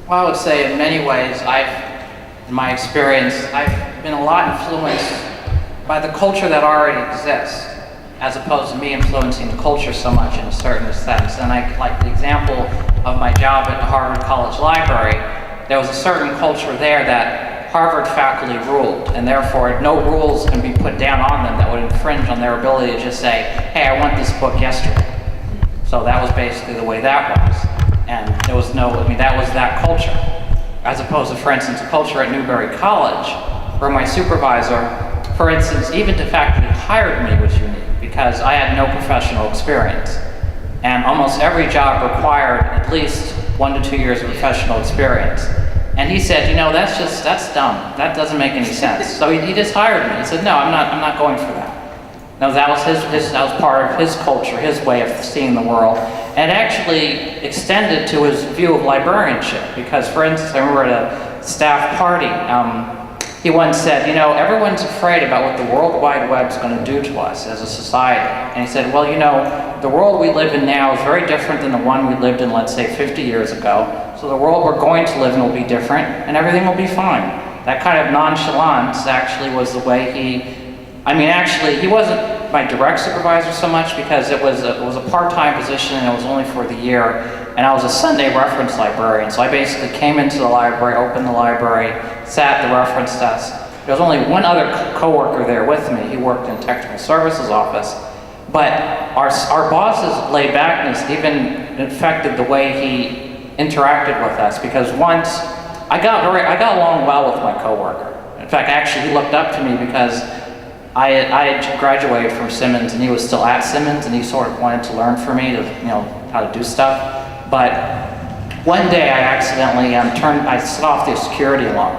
Well, I would say in many ways, in my experience, I've been a lot influenced by the culture that already exists, as opposed to me influencing the culture so much in a certain sense. And I like the example of my job at the Harvard College Library. There was a certain culture there that Harvard faculty ruled, and therefore no rules can be put down on them that would infringe on their ability to just say, hey, I want this book yesterday. So that was basically the way that was. And there was no, I mean, that was that culture. As opposed to, for instance, a culture at Newberry College, where my supervisor, for instance, even the fact that he hired me was unique, because I had no professional experience. And almost every job required at least 1 to 2 years of professional experience. And he said, you know, that's dumb. That doesn't make any sense. So he just hired me. He said, no, I'm not going for that. Now that was that was part of his culture, his way of seeing the world. And it actually extended to his view of librarianship, because, for instance, I remember at a staff party, he once said, you know, everyone's afraid about what the World Wide Web's going to do to us as a society. And he said, well, you know, the world we live in now is very different than the one we lived in, let's say, 50 years ago. So the world we're going to live in will be different, and everything will be fine. That kind of nonchalance actually was the way actually, he wasn't my direct supervisor so much, because it was a part-time position, and it was only for the year, and I was a Sunday reference librarian. So I basically came into the library, opened the library, sat at the reference desk. There was only one other coworker there with me. He worked in technical services office. But our boss's laid backness even affected the way he interacted with us, because once I got along well with my coworker. In fact, actually, he looked up to me because I had graduated from Simmons and he was still at Simmons, and he sort of wanted to learn from me to, how to do stuff. But one day I accidentally I set off the security alarm.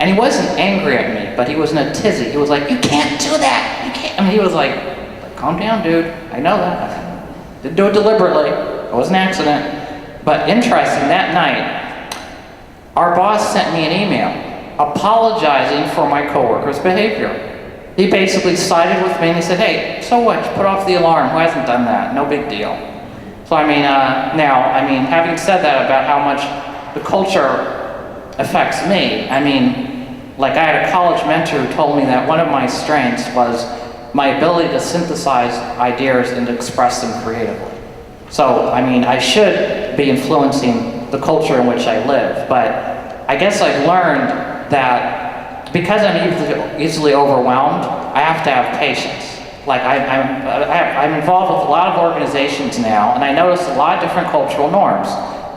And he wasn't angry at me, but he was in a tizzy. He was like, "You can't do that, you can't." I mean, he was like, "Calm down, dude, I know that. I didn't do it deliberately, it was an accident." But interesting, that night, our boss sent me an email apologizing for my coworker's behavior. He basically sided with me and he said, "Hey, so what? You put off the alarm. Who hasn't done that? No big deal." So having said that about how much the culture affects me, like I had a college mentor who told me that one of my strengths was my ability to synthesize ideas and to express them creatively. So, I should be influencing the culture in which I live, but I guess I've learned that because I'm easily overwhelmed, I have to have patience. Like I'm involved with a lot of organizations now, and I notice a lot of different cultural norms.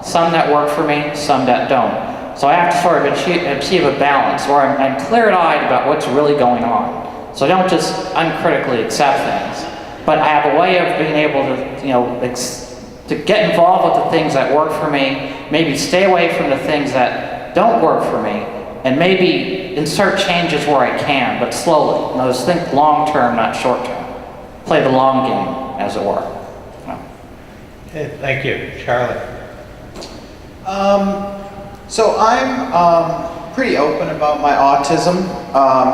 Some that work for me, some that don't. So I have to sort of achieve a balance where I'm clear-eyed about what's really going on. So I don't just uncritically accept things, but I have a way of being able to, to get involved with the things that work for me, maybe stay away from the things that don't work for me, and maybe insert changes where I can, but slowly. Think long-term, not short-term. Play the long game, as it were. Okay, thank you. Charlie? So I'm pretty open about my autism.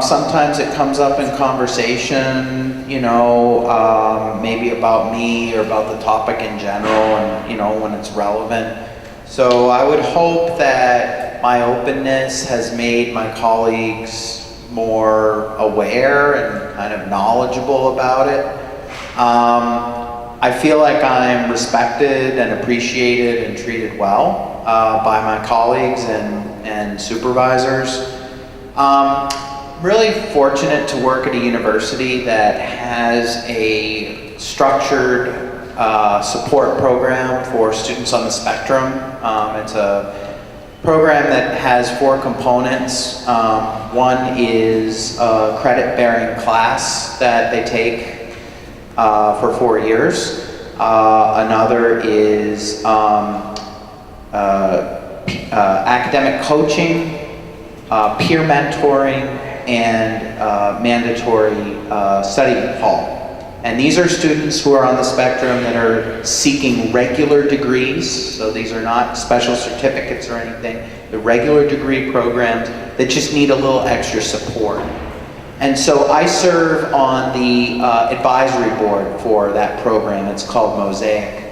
Sometimes it comes up in conversation, maybe about me or about the topic in general, and when it's relevant. So I would hope that my openness has made my colleagues more aware and kind of knowledgeable about it. I feel like I'm respected and appreciated and treated well by my colleagues and supervisors. Really fortunate to work at a university that has a structured support program for students on the spectrum. It's a program that has 4 components. One is a credit-bearing class that they take for 4 years. Another is academic coaching, peer mentoring, and mandatory study hall. And these are students who are on the spectrum that are seeking regular degrees. So these are not special certificates or anything. They're regular degree programs that just need a little extra support. And so I serve on the advisory board for that program. It's called Mosaic.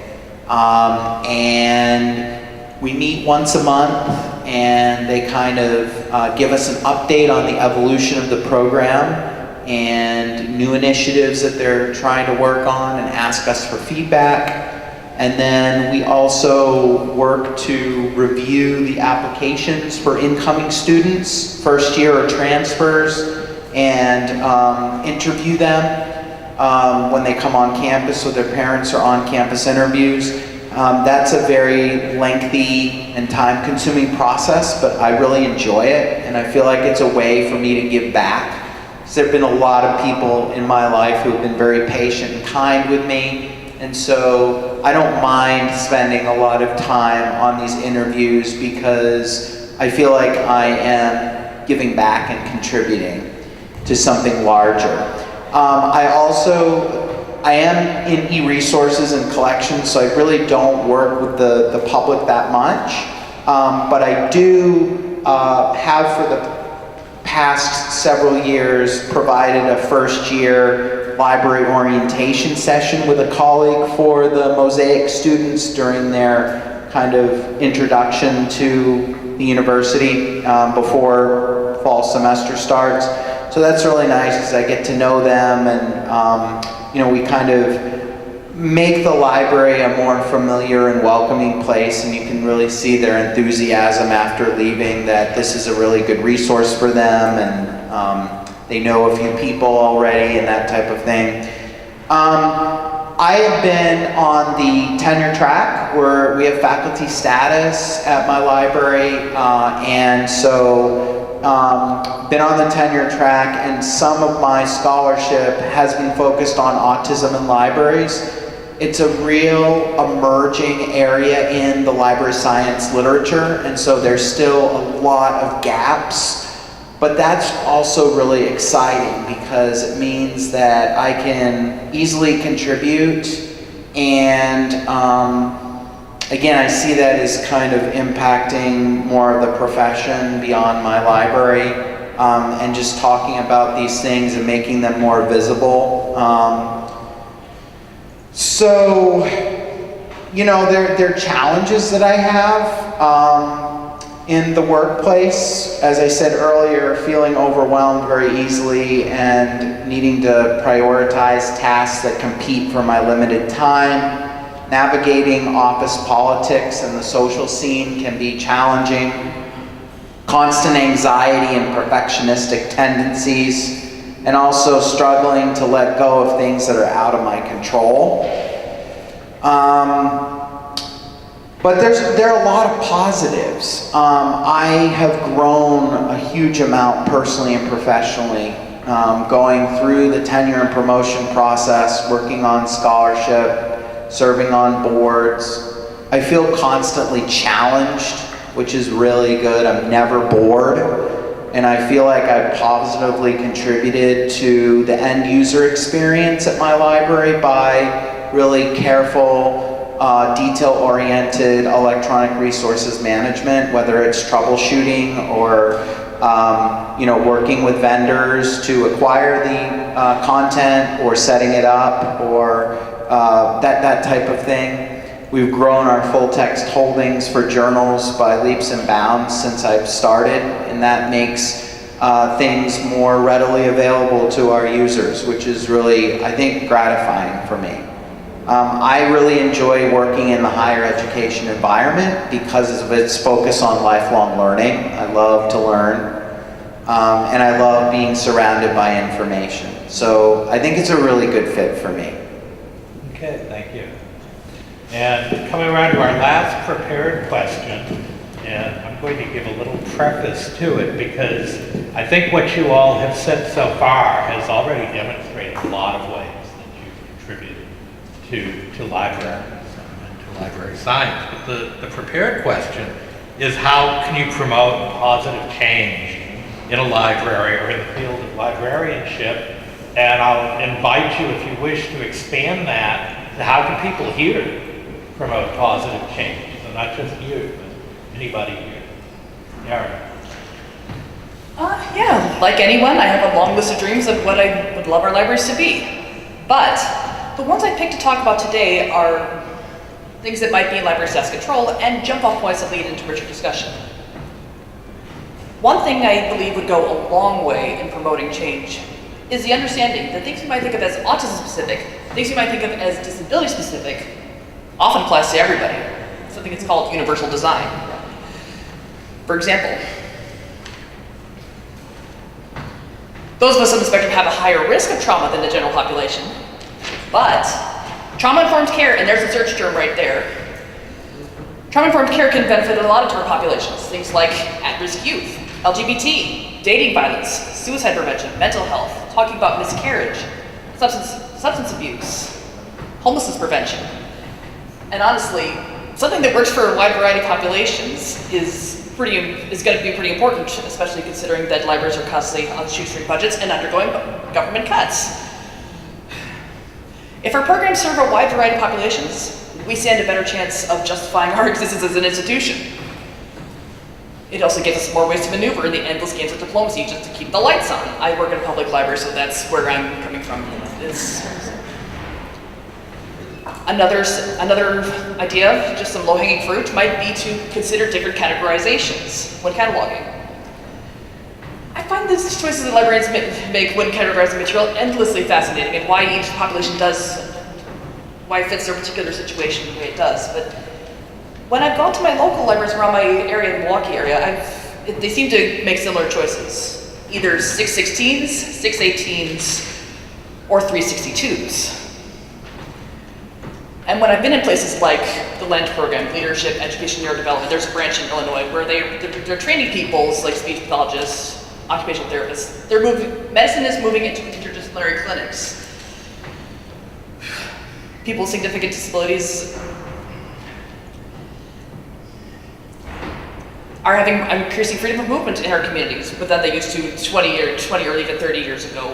And we meet once a month, and they kind of give us an update on the evolution of the program and new initiatives that they're trying to work on, and ask us for feedback. And then we also work to review the applications for incoming students, first year or transfers, and interview them when they come on campus, so their parents are on campus interviews. That's a very lengthy and time-consuming process, but I really enjoy it, and I feel like it's a way for me to give back. There have been a lot of people in my life who have been very patient and kind with me, and so I don't mind spending a lot of time on these interviews because I feel like I am giving back and contributing to something larger. I am in e-resources and collections, so I really don't work with the public that much, but I do have for the past several years provided a first year library orientation session with a colleague for the Mosaic students during their kind of introduction to the university before fall semester starts. So that's really nice because I get to know them, and we kind of make the library a more familiar and welcoming place, and you can really see their enthusiasm after leaving that this is a really good resource for them, and they know a few people already and that type of thing. I have been on the tenure track we have faculty status at my library, and so been on the tenure track, and some of my scholarship has been focused on autism in libraries. It's a real emerging area in the library science literature, and so there's still a lot of gaps. But that's also really exciting because it means that I can easily contribute, and again, I see that as kind of impacting more of the profession beyond my library, and just talking about these things and making them more visible. So, you know, there are challenges that I have in the workplace. As I said earlier, feeling overwhelmed very easily and needing to prioritize tasks that compete for my limited time. Navigating office politics and the social scene can be challenging. Constant anxiety and perfectionistic tendencies, and also struggling to let go of things that are out of my control. But there are a lot of positives. I have grown a huge amount personally and professionally, going through the tenure and promotion process, working on scholarship, serving on boards. I feel constantly challenged, which is really good. I'm never bored. And I feel like I've positively contributed to the end user experience at my library by really careful, detail-oriented electronic resources management, whether it's troubleshooting or working with vendors to acquire the content or setting it up or that type of thing. We've grown our full text holdings for journals by leaps and bounds since I've started, and that makes things more readily available to our users, which is really, I think, gratifying for me. I really enjoy working in the higher education environment because of its focus on lifelong learning. I love to learn, and I love being surrounded by information. So I think it's a really good fit for me. Okay, thank you. And coming around to our last prepared question, and I'm going to give a little preface to it because I think what you all have said so far has already demonstrated a lot of ways that you've contributed to libraries and to library science. But the prepared question is, how can you promote positive change in a library or in the field of librarianship? And I'll invite you, if you wish, to expand that to how can people here promote positive change. So not just you, but anybody here. Erin. Yeah, like anyone, I have a long list of dreams of what I would love our libraries to be. But the ones I picked to talk about today are things that might be in library staff's control and jump off points that lead into richer discussion. One thing I believe would go a long way in promoting change is the understanding that things you might think of as autism specific, things you might think of as disability specific, often applies to everybody. Something that's called universal design. For example, those of us on the spectrum have a higher risk of trauma than the general population, but trauma-informed care, and there's a search term right there, trauma-informed care can benefit a lot of different populations, things like at-risk youth, LGBT, dating violence, suicide prevention, mental health, talking about miscarriage, substance abuse, homelessness prevention. And honestly, something that works for a wide variety of populations is going to be pretty important, especially considering that libraries are constantly on shoestring budgets and undergoing government cuts. If our programs serve a wide variety of populations, we stand a better chance of justifying our existence as an institution. It also gives us more ways to maneuver in the endless games of diplomacy just to keep the lights on. I work in a public library, so that's where I'm coming from. Another idea, just some low-hanging fruit, might be to consider different categorizations when cataloging. I find these choices that librarians make when categorizing material endlessly fascinating, and why each population why it fits their particular situation the way it does. But when I've gone to my local libraries around my area in Milwaukee area, they seem to make similar choices. Either 616s, 618s, or 362s. And when I've been in places like the LEND program, Leadership, Education, Neurodevelopment, there's a branch in Illinois where they're training people, like speech pathologists, occupational therapists. Medicine is moving into interdisciplinary clinics. People with significant disabilities are increasing freedom of movement in our communities, but than they used to 20 or even 30 years ago.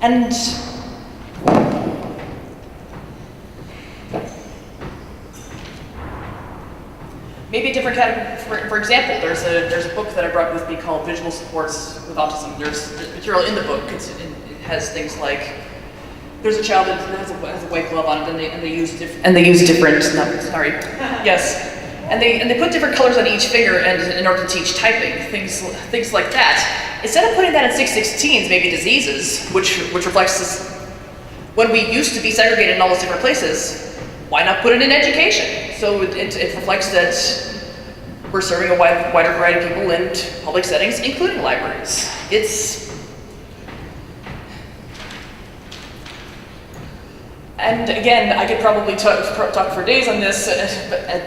And maybe a different category. For example, there's a book that I brought with me called Visual Supports with Autism. There's material in the book. It has things like there's a child that has a white glove on it, and they use different. No, sorry. Yes. And they put different colors on each finger and in order to teach typing, things like that. Instead of putting that in 616s, maybe diseases, which reflects this, when we used to be segregated in all those different places, why not put it in education? So it reflects that we're serving a wider variety of people in public settings, including libraries. And again, I could probably talk for days on this, and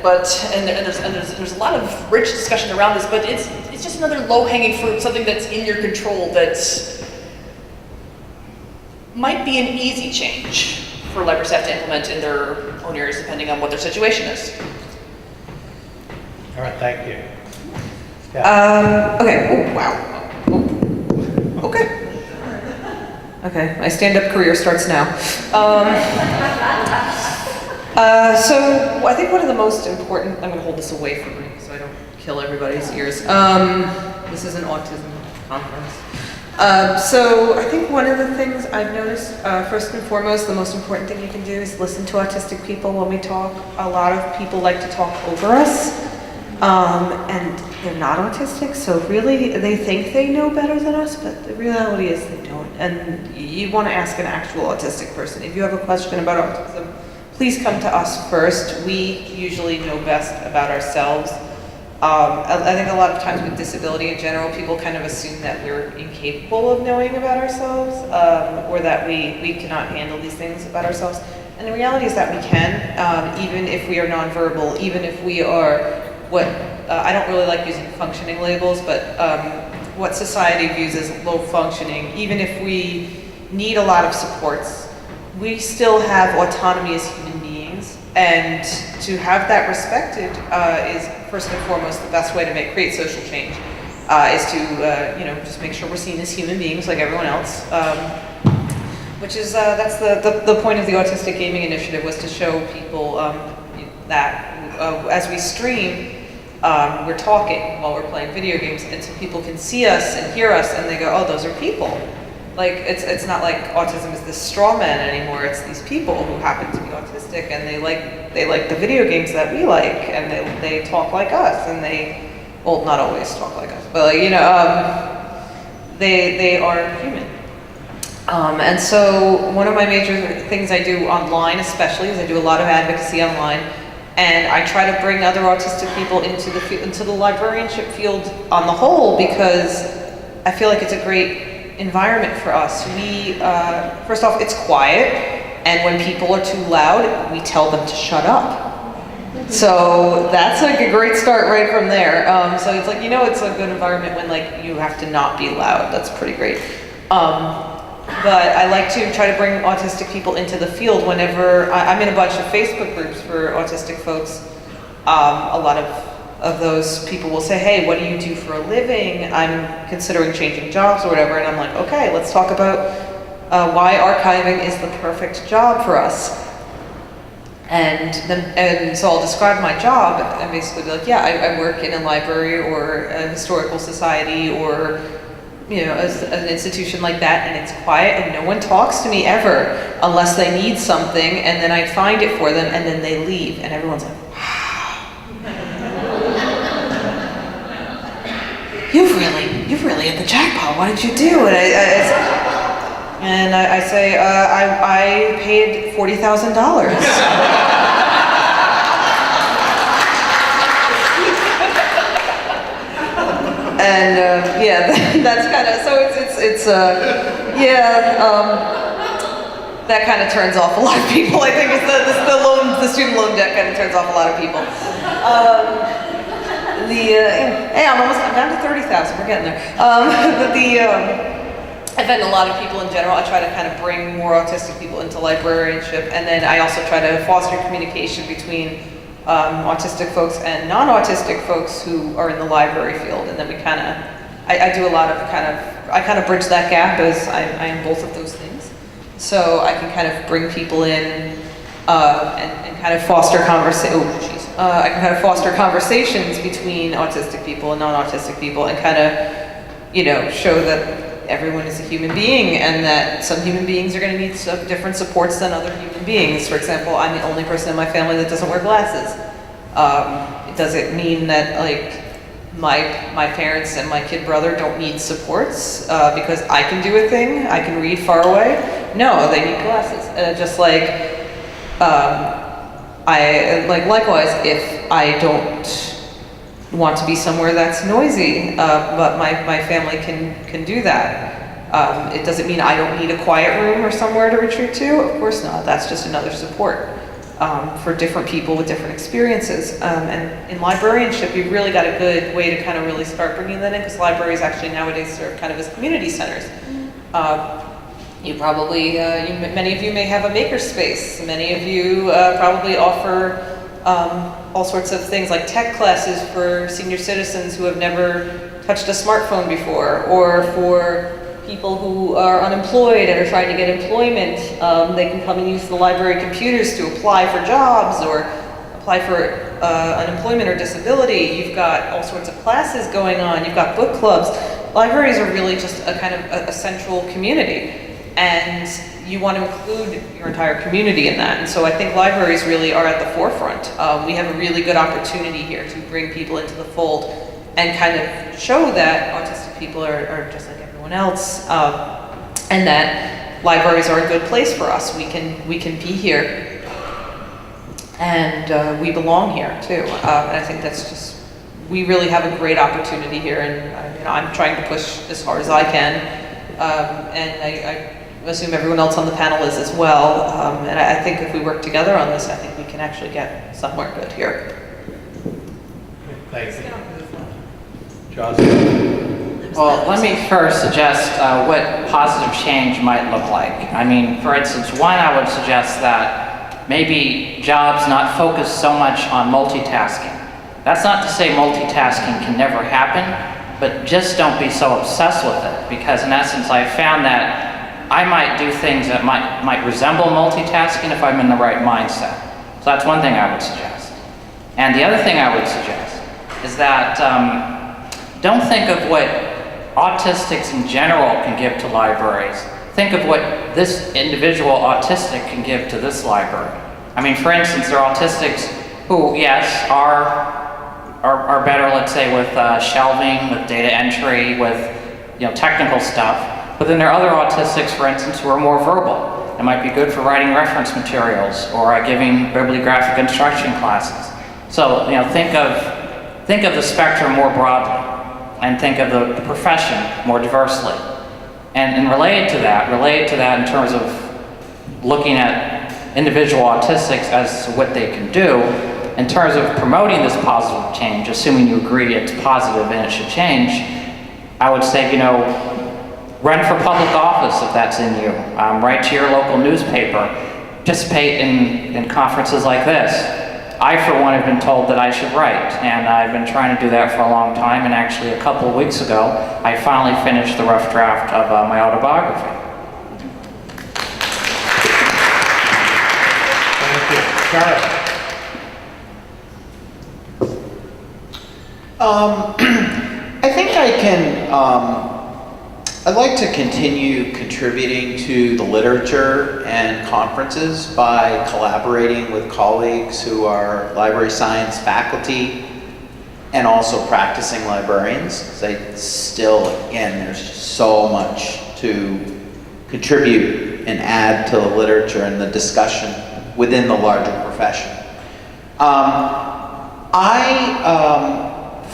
there's a lot of rich discussion around this, but it's just another low-hanging fruit, something that's in your control that might be an easy change for library staff to implement in their own areas, depending on what their situation is. All right, thank you. Okay, oh, wow. Oh. Okay. Okay, my stand-up career starts now. So I think one of the most important, I'm gonna hold this away from me so I don't kill everybody's ears. This is an autism conference. So I think one of the things I've noticed, first and foremost, the most important thing you can do is listen to autistic people when we talk. A lot of people like to talk over us, and they're not autistic, so really they think they know better than us, but the reality is they don't. And you want to ask an actual autistic person. If you have a question about autism, please come to us first. We usually know best about ourselves. I think a lot of times with disability in general, people kind of assume that we're incapable of knowing about ourselves, or that we cannot handle these things about ourselves. And the reality is that we can, even if we are nonverbal, even if we are what, I don't really like using functioning labels, but what society views as low functioning, even if we need a lot of supports, we still have autonomy as human beings, and to have that respected is first and foremost the best way to create social change, is to just make sure we're seen as human beings like everyone else, which is that's the point of the Autistic Gaming Initiative, was to show people that as we stream, we're talking while we're playing video games, and so people can see us and hear us, and they go, "Oh, those are people." Like it's not like autism is this straw man anymore. It's these people who happen to be autistic, and they like the video games that we like, and they talk like us, and well, not always talk like us, but they are human. And so one of my major things I do online, especially, is I do a lot of advocacy online. And I try to bring other autistic people into the librarianship field on the whole, because I feel like it's a great environment for us. We, first off, it's quiet, and when people are too loud, we tell them to shut up. So that's like a great start right from there. So it's like, it's a good environment when you have to not be loud. That's pretty great. But I like to try to bring autistic people into the field whenever I'm in a bunch of Facebook groups for autistic folks. A lot of those people will say, "Hey, what do you do for a living? I'm considering changing jobs," or whatever. And I'm like, "Okay, let's talk about why archiving is the perfect job for us." And so I'll describe my job and basically be like, "Yeah, I work in a library or a historical society or as an institution like that, and it's quiet, and no one talks to me ever unless they need something, and then I find it for them, and then they leave, and everyone's like, wow. You've really hit the jackpot. What did you do?" And I say, I paid $40,000. And that's kind of, so that kind of turns off a lot of people. I think it's the student loan debt kind of turns off a lot of people. Hey, I'm down to 30,000. We're getting there. I've met a lot of people in general. I try to kind of bring more autistic people into librarianship, and then I also try to foster communication between autistic folks and non-autistic folks who are in the library field, and then we kind of, I do a lot of I kind of bridge that gap as I am both of those things. So I can kind of bring people in and kind of foster I can kind of foster conversations between autistic people and non-autistic people, and kind of, show that everyone is a human being, and that some human beings are going to need different supports than other human beings. For example, I'm the only person in my family that doesn't wear glasses. Does it mean that my parents and my kid brother don't need supports because I can do a thing? I can read far away? No, they need glasses. Just like likewise, if I don't want to be somewhere that's noisy, but my family can do that. It doesn't mean I don't need a quiet room or somewhere to retreat to. Of course not. That's just another support for different people with different experiences. And in librarianship, you've really got a good way to kind of really start bringing that in, because libraries actually nowadays serve kind of as community centers. You probably, many of you may have a makerspace. Many of you probably offer all sorts of things like tech classes for senior citizens who have never touched a smartphone before, or for people who are unemployed and are trying to get employment. They can come and use the library computers to apply for jobs or apply for unemployment or disability. You've got all sorts of classes going on. You've got book clubs. Libraries are really just a kind of a central community, and you want to include your entire community in that. And so I think libraries really are at the forefront. We have a really good opportunity here to bring people into the fold and kind of show that autistic people are just like everyone else, and that libraries are a good place for us. We can be here, and we belong here too. And I think that's just, we really have a great opportunity here, and I'm trying to push as hard as I can, and I assume everyone else on the panel is as well. And I think if we work together on this, I think we can actually get somewhere good here. Thanks. Gyasi? Well, let me first suggest what positive change might look like. I mean, for instance, one, I would suggest that maybe jobs not focus so much on multitasking. That's not to say multitasking can never happen, but just don't be so obsessed with it, because in essence, I found that I might do things that might resemble multitasking if I'm in the right mindset. So that's one thing I would suggest. And the other thing I would suggest is that don't think of what autistics in general can give to libraries. Think of what this individual autistic can give to this library. I mean, for instance, there are autistics who, yes, are better, let's say, with shelving, with data entry, with technical stuff. But then there are other autistics, for instance, who are more verbal. It might be good for writing reference materials or giving bibliographic instruction classes. So think of the spectrum more broadly, and think of the profession more diversely. And related to that in terms of looking at individual autistics as to what they can do, in terms of promoting this positive change, assuming you agree it's positive and it should change, I would say, run for public office if that's in you. Write to your local newspaper. Participate in conferences like this. I, for one, have been told that I should write, and I've been trying to do that for a long time, and actually a couple of weeks ago, I finally finished the rough draft of my autobiography. Thank you. Charlie? I think I can, I'd like to continue contributing to the literature and conferences by collaborating with colleagues who are library science faculty and also practicing librarians. Again, there's just so much to contribute and add to the literature and the discussion within the larger profession. I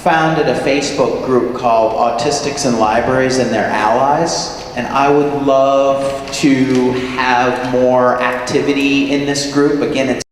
founded a Facebook group called Autistics and Libraries and Their Allies. And I would love to have more activity in this group. Again, it's